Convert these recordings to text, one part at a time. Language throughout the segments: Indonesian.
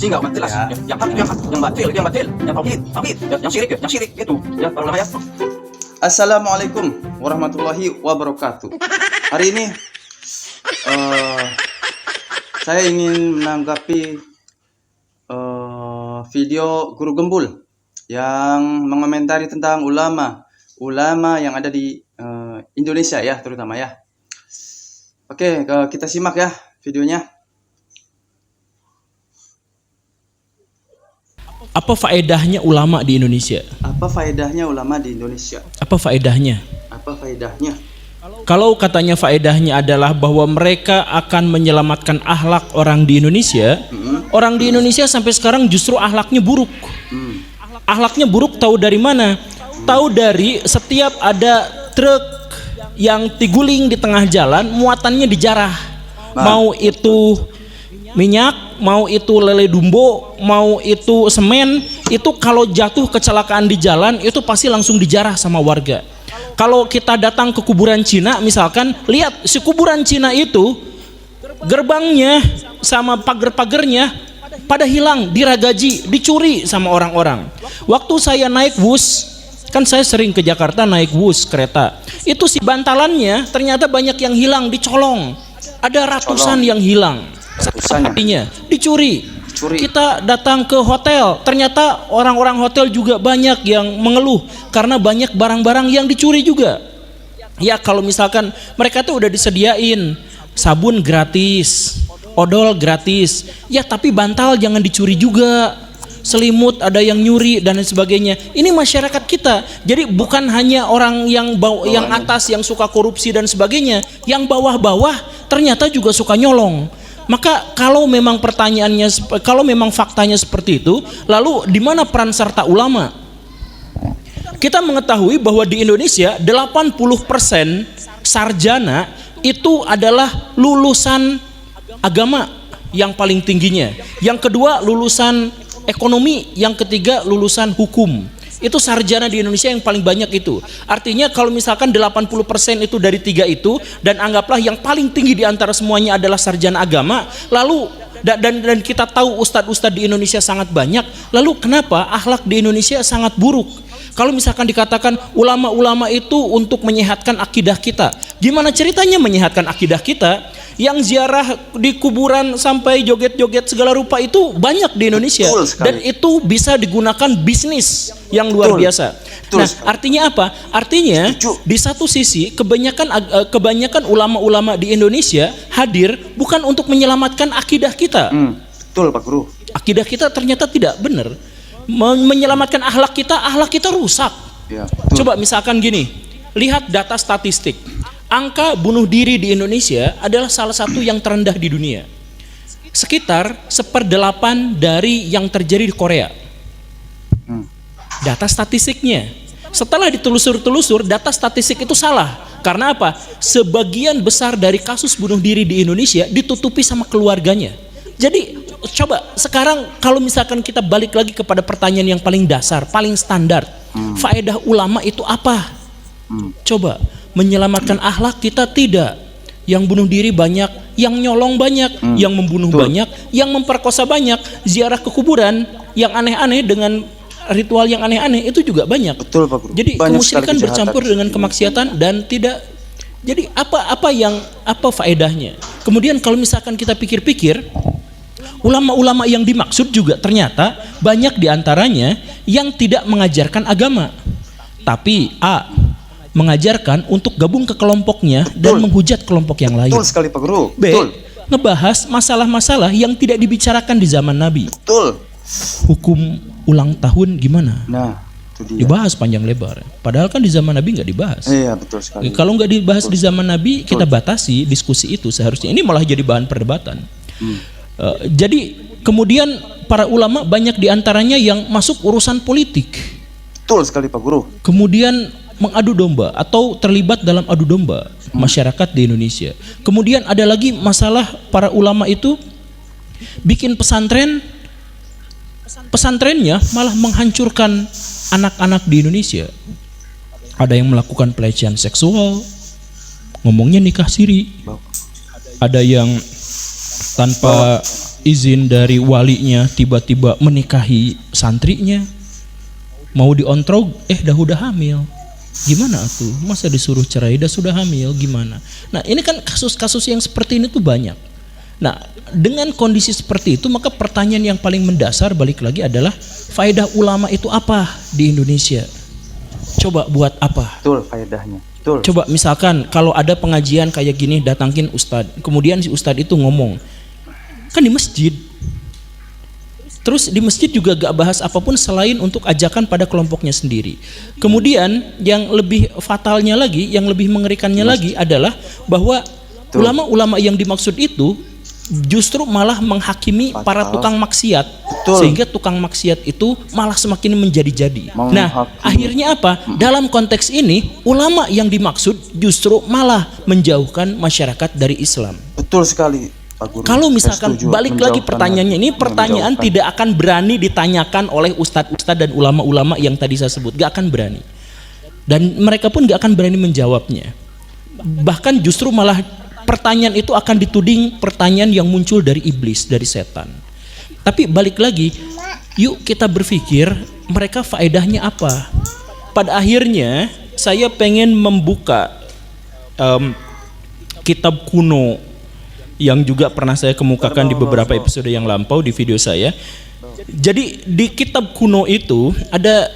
sehingga umat jelas Ya. yang hak itu yang batil yang tauhid yang syirik itu ya para ulama ya. Assalamualaikum warahmatullahi wabarakatuh. Hari ini saya ingin menanggapi video Guru Gembul yang mengomentari tentang ulama yang ada di Indonesia ya, terutama ya. Oke, kita simak ya videonya. Apa faedahnya ulama di Indonesia? Apa faedahnya ulama di Indonesia? Apa faedahnya? Apa faedahnya? Kalau katanya faedahnya adalah bahwa mereka akan menyelamatkan akhlak orang di Indonesia, orang di Indonesia sampai sekarang justru akhlaknya buruk. Akhlaknya buruk tahu dari mana? Tahu dari setiap ada truk yang tiguling di tengah jalan, muatannya dijarah. Mau itu minyak, mau itu lele dumbo, mau itu semen, itu kalau jatuh kecelakaan di jalan itu pasti langsung dijarah sama warga. Kalau kita datang ke kuburan Cina misalkan, lihat si kuburan Cina itu gerbangnya sama pagar-pagarnya pada hilang, diragaji, dicuri sama orang-orang. Waktu saya naik bus, kan saya sering ke Jakarta naik bus kereta, itu si bantalannya ternyata banyak yang hilang, dicolong. Ada ratusan yang hilang. Sepertinya dicuri. Kita datang ke hotel, ternyata orang-orang hotel juga banyak yang mengeluh karena banyak barang-barang yang dicuri juga. Ya kalau misalkan mereka tuh udah disediain sabun gratis, odol gratis, ya tapi bantal jangan dicuri juga. Selimut ada yang nyuri dan lain sebagainya. Ini masyarakat kita. Jadi bukan hanya orang yang yang atas yang suka korupsi dan sebagainya, yang bawah-bawah ternyata juga suka nyolong. Maka kalau memang pertanyaannya, kalau memang faktanya seperti itu, lalu di mana peran serta ulama? Kita mengetahui bahwa di Indonesia 80% sarjana itu adalah lulusan agama yang paling tingginya. Yang kedua lulusan ekonomi, yang ketiga lulusan hukum. Itu sarjana di Indonesia yang paling banyak itu. Artinya kalau misalkan 80% itu dari tiga itu, dan anggaplah yang paling tinggi di antara semuanya adalah sarjana agama, lalu dan kita tahu ustadz-ustadz di Indonesia sangat banyak, lalu kenapa akhlak di Indonesia sangat buruk? Kalau misalkan dikatakan ulama-ulama itu untuk menyehatkan akidah kita, gimana ceritanya menyehatkan akidah kita? Yang ziarah di kuburan sampai joget-joget segala rupa itu banyak di Indonesia, dan itu bisa digunakan bisnis yang luar biasa. Nah, artinya apa? Artinya di satu sisi kebanyakan ulama-ulama di Indonesia hadir bukan untuk menyelamatkan akidah kita. Betul Pak Guru. Akidah kita ternyata tidak benar. Menyelamatkan akhlak kita rusak. Ya, coba misalkan gini, lihat data statistik. Angka bunuh diri di Indonesia adalah salah satu yang terendah di dunia. Sekitar 1/8 dari yang terjadi di Korea. Data statistiknya. Setelah ditelusur-telusur, data statistik itu salah. Karena apa? Sebagian besar dari kasus bunuh diri di Indonesia ditutupi sama keluarganya. Jadi coba sekarang kalau misalkan kita balik lagi kepada pertanyaan yang paling dasar, paling standar, faedah ulama itu apa? Coba menyelamatkan akhlak kita tidak. Yang bunuh diri banyak, yang nyolong banyak, yang membunuh banyak, yang memperkosa banyak, ziarah ke kuburan yang aneh-aneh dengan ritual yang aneh-aneh itu juga banyak. Betul Pak Guru. Jadi kemusyrikan bercampur dengan kemaksiatan dan tidak. Jadi apa faedahnya? Kemudian kalau misalkan kita pikir-pikir, ulama-ulama yang dimaksud juga ternyata banyak diantaranya yang tidak mengajarkan agama, tapi mengajarkan untuk gabung ke kelompoknya dan menghujat kelompok yang lain. Betul sekali Pak Guru. B, ngebahas masalah-masalah yang tidak dibicarakan di zaman Nabi. Betul. Hukum ulang tahun gimana? Nah, itu dia. Dibahas panjang lebar. Padahal kan di zaman Nabi nggak dibahas. Iya, betul sekali. Kalau nggak dibahas di zaman Nabi, kita batasi diskusi itu seharusnya. Ini malah jadi bahan perdebatan. Jadi kemudian para ulama banyak diantaranya yang masuk urusan politik. Betul sekali Pak Guru. Kemudian mengadu domba atau terlibat dalam adu domba masyarakat di Indonesia. Kemudian ada lagi masalah para ulama itu bikin pesantrennya malah menghancurkan anak-anak di Indonesia. Ada yang melakukan pelecehan seksual, ngomongnya nikah siri. Ada yang tanpa izin dari walinya tiba-tiba menikahi santrinya, mau diontrog dah udah hamil. Gimana tuh? Masa disuruh cerai dah sudah hamil gimana? Nah, ini kan kasus-kasus yang seperti ini tuh banyak. Nah, dengan kondisi seperti itu maka pertanyaan yang paling mendasar balik lagi adalah faedah ulama itu apa di Indonesia? Coba buat apa? Betul faedahnya. Betul. Coba misalkan kalau ada pengajian kayak gini datangin ustadz, kemudian si ustadz itu ngomong kan di masjid. Terus di masjid juga gak bahas apapun selain untuk ajakan pada kelompoknya sendiri. Kemudian yang lebih fatalnya lagi, yang lebih mengerikannya lagi adalah bahwa ulama-ulama yang dimaksud itu justru malah menghakimi para tukang maksiat. Betul. Sehingga tukang maksiat itu malah semakin menjadi-jadi. Nah, akhirnya apa? Dalam konteks ini, ulama yang dimaksud justru malah menjauhkan masyarakat dari Islam. Betul sekali. Kalau misalkan balik lagi pertanyaannya ini, pertanyaan tidak akan berani ditanyakan oleh ustadz-ustadz dan ulama-ulama yang tadi saya sebut, gak akan berani, dan mereka pun gak akan berani menjawabnya. Bahkan justru malah pertanyaan itu akan dituding pertanyaan yang muncul dari iblis, dari setan. Tapi balik lagi, yuk kita berpikir mereka faedahnya apa. Pada akhirnya saya pengen membuka kitab kuno yang juga pernah saya kemukakan di beberapa episode yang lampau di video saya. Jadi di kitab kuno itu ada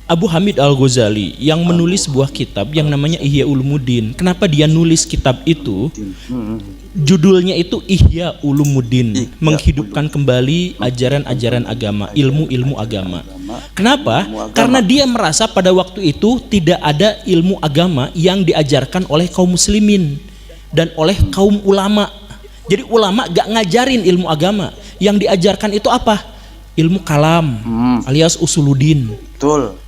Abu Hamid Al-Ghazali yang menulis sebuah kitab yang namanya Ihya Ulumuddin. Kenapa dia nulis kitab itu? Judulnya itu Ihya Ulumuddin, menghidupkan kembali ajaran-ajaran agama, ilmu-ilmu agama. Kenapa? Karena dia merasa pada waktu itu tidak ada ilmu agama yang diajarkan oleh kaum muslimin dan oleh kaum ulama. Jadi ulama gak ngajarin ilmu agama. Yang diajarkan itu apa? Ilmu kalam alias usuluddin. Betul.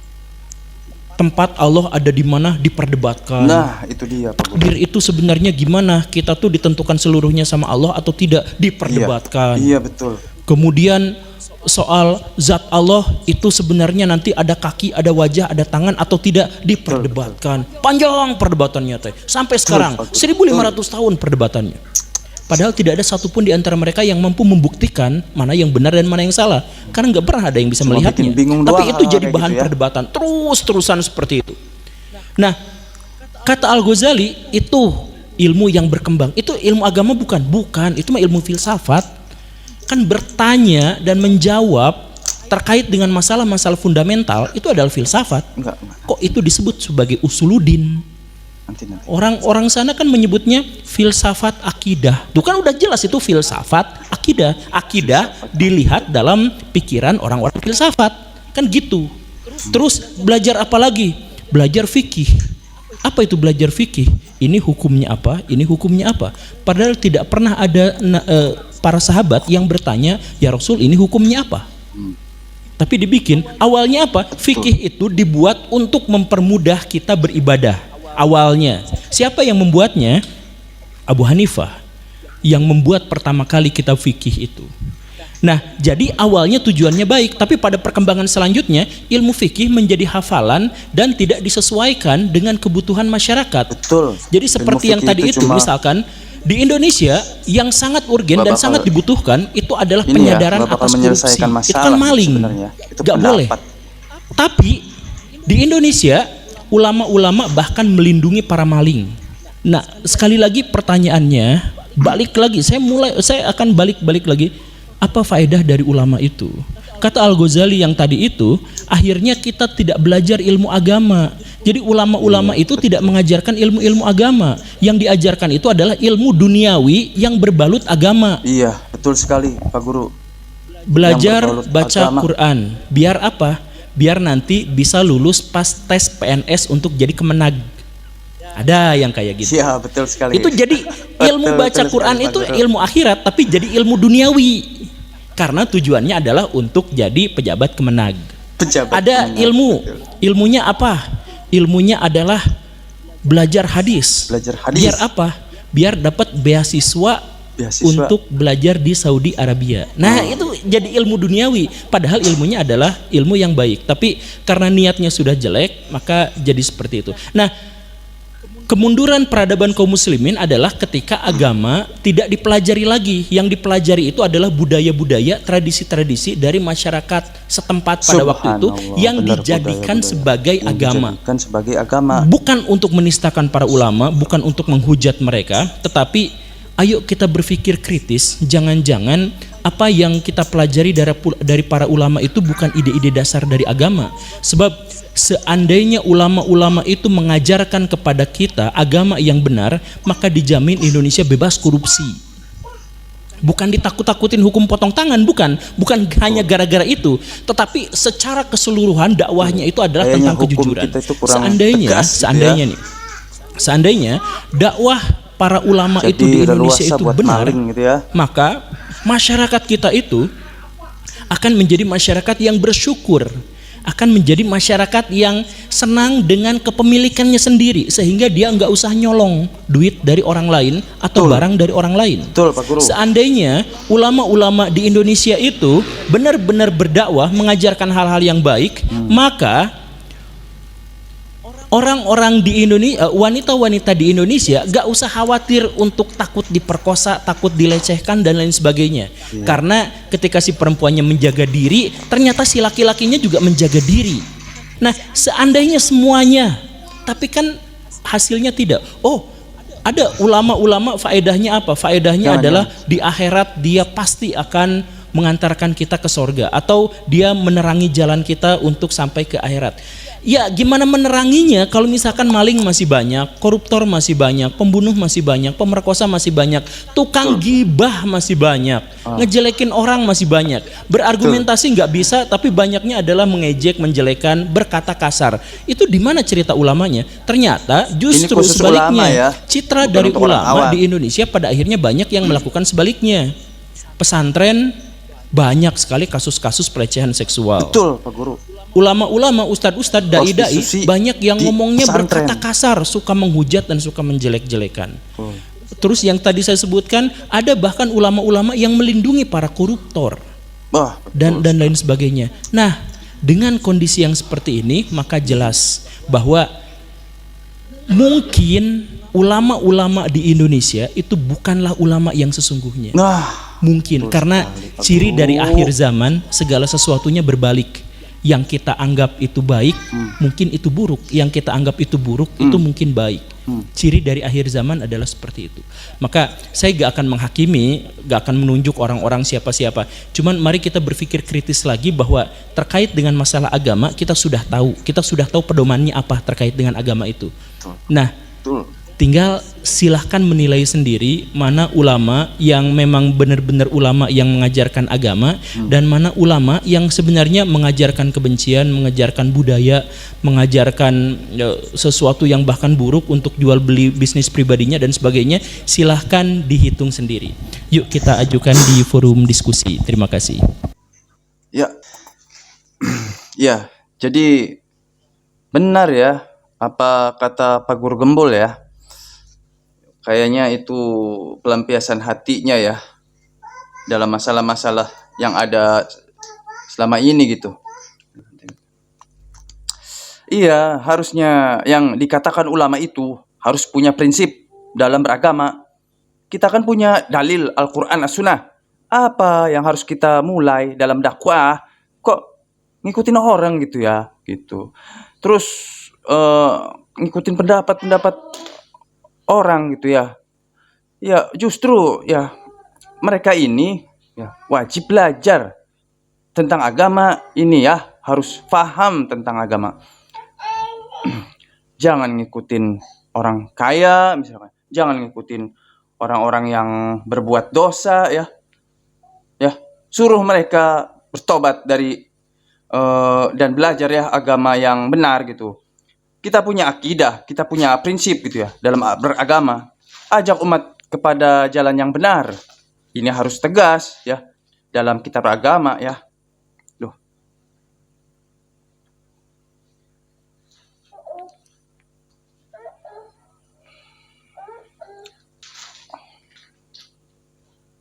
Tempat Allah ada di mana diperdebatkan. Nah, itu dia. Takdir itu sebenarnya gimana? Kita tuh ditentukan seluruhnya sama Allah atau tidak, diperdebatkan. Iya, betul. Kemudian soal zat Allah itu sebenarnya nanti ada kaki, ada wajah, ada tangan atau tidak, diperdebatkan. Panjang perdebatannya teh. Sampai sekarang 1500 tahun perdebatannya. Padahal tidak ada satupun di antara mereka yang mampu membuktikan mana yang benar dan mana yang salah. Karena nggak pernah ada yang bisa melihatnya. Tapi itu jadi bahan perdebatan terus-terusan seperti itu. Nah, kata Al-Ghazali itu ilmu yang berkembang. Itu ilmu agama bukan? Bukan, itu mah ilmu filsafat. Kan bertanya dan menjawab terkait dengan masalah-masalah fundamental itu adalah filsafat. Enggak. Kok itu disebut sebagai usuluddin? Orang-orang sana kan menyebutnya filsafat akidah. Itu kan udah jelas itu filsafat akidah. Akidah dilihat dalam pikiran orang-orang filsafat. Kan gitu. Terus belajar apa lagi? Belajar fikih. Apa itu belajar fikih? Ini hukumnya apa? Ini hukumnya apa? Padahal tidak pernah ada para sahabat yang bertanya, ya Rasul ini hukumnya apa? Tapi dibikin. Awalnya apa? Fikih itu dibuat untuk mempermudah kita beribadah. Awalnya, siapa yang membuatnya? Abu Hanifah yang membuat pertama kali kitab fikih itu. Nah, jadi awalnya tujuannya baik, tapi pada perkembangan selanjutnya ilmu fikih menjadi hafalan dan tidak disesuaikan dengan kebutuhan masyarakat. Betul. Jadi seperti yang tadi itu misalkan di Indonesia yang sangat urgen dan sangat dibutuhkan itu adalah penyadaran atas korupsi. Itu kan maling, gak boleh. Tapi di Indonesia ulama-ulama bahkan melindungi para maling. Nah, sekali lagi pertanyaannya, balik lagi, saya akan balik lagi. Apa faedah dari ulama itu? Kata Al-Ghazali yang tadi itu, akhirnya kita tidak belajar ilmu agama. Jadi ulama-ulama itu tidak mengajarkan ilmu-ilmu agama. Yang diajarkan itu adalah ilmu duniawi yang berbalut agama. Iya, betul sekali, Pak Guru. Belajar baca Quran. Biar apa? Biar nanti bisa lulus pas tes PNS untuk jadi kemenag. Ada yang kayak gitu. Iya, betul sekali. Itu jadi ilmu baca Quran itu ilmu akhirat, tapi jadi ilmu duniawi. Karena tujuannya adalah untuk jadi pejabat kemenag. Ada ilmunya apa? Ilmunya adalah belajar hadis. Biar apa? Biar dapat beasiswa untuk belajar di Saudi Arabia. Nah, itu jadi ilmu duniawi. Padahal ilmunya adalah ilmu yang baik. Tapi karena niatnya sudah jelek, maka jadi seperti itu. Nah, Kemunduran peradaban kaum muslimin adalah ketika agama tidak dipelajari lagi. Yang dipelajari itu adalah budaya-budaya, tradisi-tradisi dari masyarakat setempat pada waktu itu yang benar, dijadikan budaya-budaya sebagai yang agama. dijadikan sebagai agama. Bukan untuk menistakan para ulama, bukan untuk menghujat mereka, tetapi ayo kita berpikir kritis. Jangan-jangan apa yang kita pelajari dari para ulama itu bukan ide-ide dasar dari agama. Sebab seandainya ulama-ulama itu mengajarkan kepada kita agama yang benar, maka dijamin Indonesia bebas korupsi. Bukan ditakut-takutin hukum potong tangan, bukan hanya gara-gara itu, tetapi secara keseluruhan dakwahnya itu adalah tentang kejujuran. Seandainya dakwah para ulama Jadi itu di Indonesia itu benar, gitu ya. maka masyarakat kita itu akan menjadi masyarakat yang bersyukur, akan menjadi masyarakat yang senang dengan kepemilikannya sendiri, sehingga dia nggak usah nyolong duit dari orang lain atau barang dari orang lain. Betul, Pak Guru. Seandainya ulama-ulama di Indonesia itu benar-benar berdakwah, mengajarkan hal-hal yang baik, maka orang-orang di Indonesia, wanita-wanita di Indonesia gak usah khawatir untuk takut diperkosa, takut dilecehkan dan lain sebagainya. Karena ketika si perempuannya menjaga diri, ternyata si laki-lakinya juga menjaga diri. Nah, seandainya semuanya, tapi kan hasilnya tidak. Oh, ada ulama-ulama, faedahnya apa? Faedahnya adalah di akhirat dia pasti akan mengantarkan kita ke sorga, atau dia menerangi jalan kita untuk sampai ke akhirat. Ya gimana meneranginya kalau misalkan maling masih banyak, koruptor masih banyak, pembunuh masih banyak, pemerkosa masih banyak, tukang gibah masih banyak, ngejelekin orang masih banyak, berargumentasi nggak bisa, tapi banyaknya adalah mengejek, menjelekan, berkata kasar. Itu di mana cerita ulamanya? Ternyata justru sebaliknya, citra dari ulama di Indonesia pada akhirnya banyak yang melakukan sebaliknya. Pesantren banyak sekali kasus-kasus pelecehan seksual. Betul, Pak Guru. Ulama-ulama, ustadz-ustadz, dai-dai banyak yang ngomongnya berkata kasar, suka menghujat dan suka menjelek-jelekan. Terus yang tadi saya sebutkan, ada bahkan ulama-ulama yang melindungi para koruptor dan lain sebagainya. Nah, dengan kondisi yang seperti ini, maka jelas bahwa mungkin ulama-ulama di Indonesia itu bukanlah ulama yang sesungguhnya. Mungkin karena ciri dari akhir zaman, segala sesuatunya berbalik. Yang kita anggap itu baik, mungkin itu buruk. Yang kita anggap itu buruk, itu mungkin baik. Ciri dari akhir zaman adalah seperti itu. Maka saya gak akan menghakimi, gak akan menunjuk orang-orang siapa-siapa. Cuman mari kita berpikir kritis lagi bahwa terkait dengan masalah agama, kita sudah tahu pedomannya apa terkait dengan agama itu. Nah, tinggal silahkan menilai sendiri mana ulama yang memang benar-benar ulama yang mengajarkan agama, dan mana ulama yang sebenarnya mengajarkan kebencian, mengajarkan budaya, mengajarkan sesuatu yang bahkan buruk untuk jual beli bisnis pribadinya dan sebagainya. Silahkan dihitung sendiri. Yuk kita ajukan di forum diskusi. Terima kasih. Ya, ya. Jadi benar ya apa kata Pak Guru Gembul ya. Kayaknya itu pelampiasan hatinya ya dalam masalah-masalah yang ada selama ini gitu. Iya, harusnya yang dikatakan ulama itu harus punya prinsip dalam beragama. Kita kan punya dalil Al-Quran As-Sunnah. Apa yang harus kita mulai dalam dakwah? Kok ngikutin orang gitu ya, gitu. Terus ngikutin pendapat-pendapat orang gitu ya. Ya justru ya mereka ini ya wajib belajar tentang agama ini ya, harus paham tentang agama. Jangan ngikutin orang kaya misalkan, jangan ngikutin orang-orang yang berbuat dosa ya. Ya, suruh mereka bertobat dari dan belajar ya agama yang benar gitu. Kita punya akidah, kita punya prinsip gitu ya dalam beragama. Ajak umat kepada jalan yang benar. Ini harus tegas ya dalam kitab agama ya. Loh.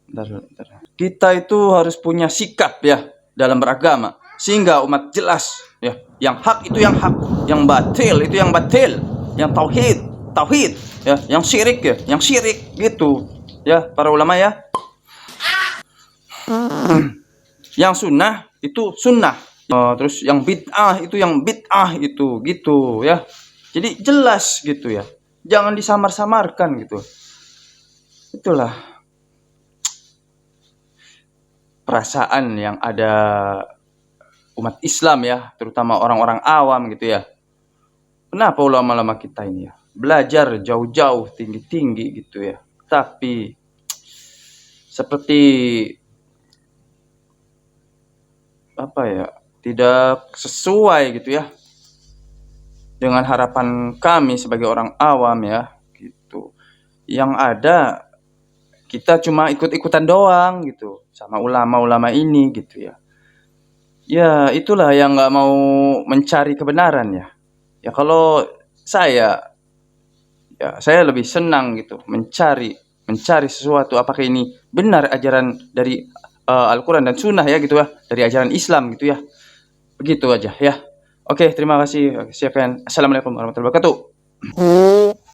Bentar. Kita itu harus punya sikap ya dalam beragama sehingga umat jelas ya, yang hak itu yang hak, yang batil itu yang batil, yang tauhid tauhid ya, yang syirik ya, yang syirik gitu ya para ulama ya. Yang sunnah itu sunnah. Terus yang bid'ah itu yang bid'ah itu gitu ya. Jadi jelas gitu ya. Jangan disamar-samarkan gitu. Itulah perasaan yang ada umat Islam ya, terutama orang-orang awam gitu ya. Kenapa ulama-ulama kita ini ya belajar jauh-jauh tinggi-tinggi gitu ya, tapi seperti apa ya, tidak sesuai gitu ya dengan harapan kami sebagai orang awam ya gitu. Yang ada kita cuma ikut-ikutan doang gitu sama ulama-ulama ini gitu ya. Ya itulah yang nggak mau mencari kebenaran ya. Ya kalau saya, ya saya lebih senang gitu mencari sesuatu apakah ini benar ajaran dari Al-Quran dan Sunnah ya gitu ya, dari ajaran Islam gitu ya. Begitu aja ya. Oke, terima kasih. Siapkan. Assalamualaikum warahmatullahi wabarakatuh.